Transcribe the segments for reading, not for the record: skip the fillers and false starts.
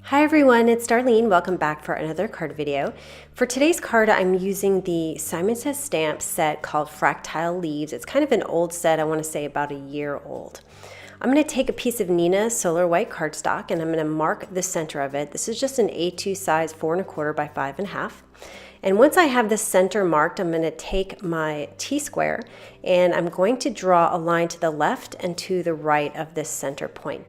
Hi everyone, it's Darlene. Welcome back for another card video. For today's card, I'm using the Simon Says Stamp set called Fractile Leaves. It's kind of an old set, I want to say about a year old. I'm going to take a piece of Nina Solar White cardstock and I'm going to mark the center of it. This is just an A2 size 4 1/4 by 5 1/2. And once I have the center marked, I'm going to take my T-square and I'm going to draw a line to the left and to the right of this center point.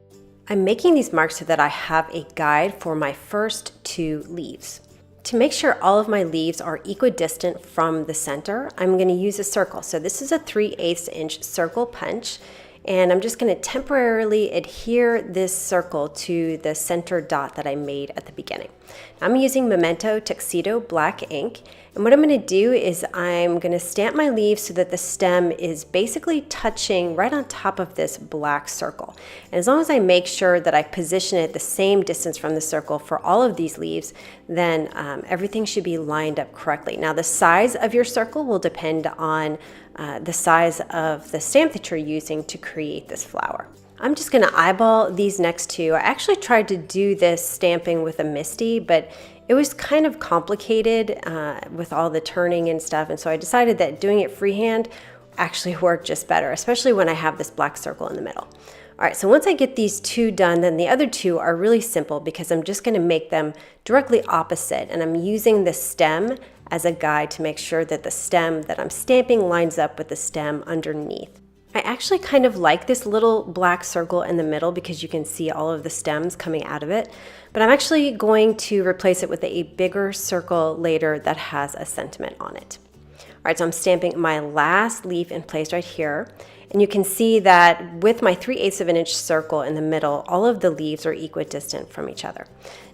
I'm making these marks so that I have a guide for my first 2 leaves. To make sure all of my leaves are equidistant from the center, I'm going to use a circle. So this is a 3/8 inch circle punch, and I'm just going to temporarily adhere this circle to the center dot that I made at the beginning. I'm using Memento Tuxedo black ink, and what I'm going to do is I'm going to stamp my leaves so that the stem is basically touching right on top of this black circle. And as long as I make sure that I position it the same distance from the circle for all of these leaves, then everything should be lined up correctly. Now the size of your circle will depend on the size of the stamp that you're using to create this flower. I'm just going to eyeball these next 2. I actually tried to do this stamping with a Misty, but it was kind of complicated with all the turning and stuff, and so I decided that doing it freehand actually worked just better, especially when I have this black circle in the middle. All right, so once I get these 2 done, then the other 2 are really simple because I'm just going to make them directly opposite, and I'm using the stem as a guide to make sure that the stem that I'm stamping lines up with the stem underneath. I actually kind of like this little black circle in the middle because you can see all of the stems coming out of it, but I'm actually going to replace it with a bigger circle later that has a sentiment on it. All right, so I'm stamping my last leaf in place right here, and you can see that with my 3/8 of an inch circle in the middle, all of the leaves are equidistant from each other.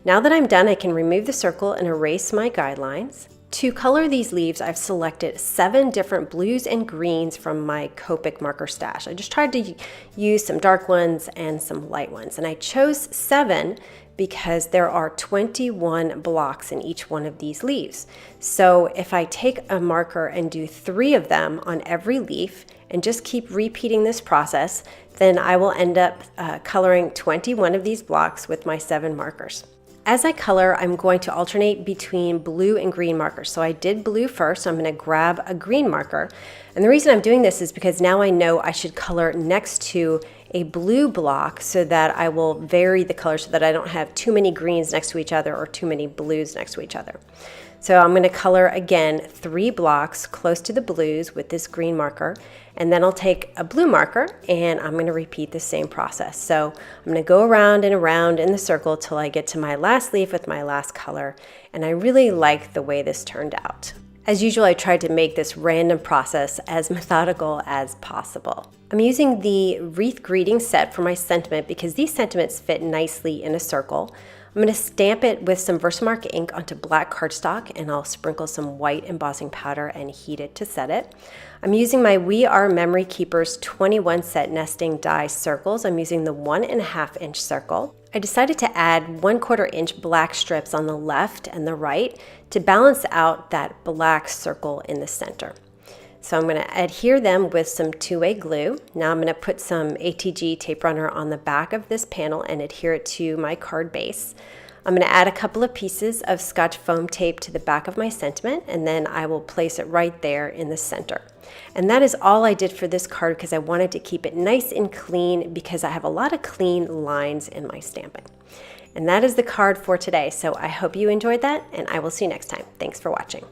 Now that I'm done, I can remove the circle and erase my guidelines. To color these leaves, I've selected 7 different blues and greens from my Copic marker stash. I just tried to use some dark ones and some light ones, and I chose 7 because there are 21 blocks in each one of these leaves. So if I take a marker and do 3 of them on every leaf and just keep repeating this process, then I will end up coloring 21 of these blocks with my 7 markers. As I color, I'm going to alternate between blue and green markers. So I did blue first, so I'm going to grab a green marker. And the reason I'm doing this is because now I know I should color next to a blue block so that I will vary the color so that I don't have too many greens next to each other or too many blues next to each other. So I'm going to color again 3 blocks close to the blues with this green marker, and then I'll take a blue marker and I'm going to repeat the same process. So I'm going to go around and around in the circle till I get to my last leaf with my last color, and I really like the way this turned out. As usual, I tried to make this random process as methodical as possible. I'm using the Wreath Greeting set for my sentiment because these sentiments fit nicely in a circle. I'm going to stamp it with some Versamark ink onto black cardstock, and I'll sprinkle some white embossing powder and heat it to set it. I'm using my We Are Memory Keepers 21 set nesting die circles. I'm using the 1 1/2 inch circle. I decided to add 1/4 inch black strips on the left and the right to balance out that black circle in the center. So I'm going to adhere them with some 2-way glue. Now I'm going to put some ATG tape runner on the back of this panel and adhere it to my card base. I'm going to add a couple of pieces of Scotch foam tape to the back of my sentiment, and then I will place it right there in the center. And that is all I did for this card because I wanted to keep it nice and clean because I have a lot of clean lines in my stamping. And that is the card for today. So I hope you enjoyed that, and I will see you next time. Thanks for watching.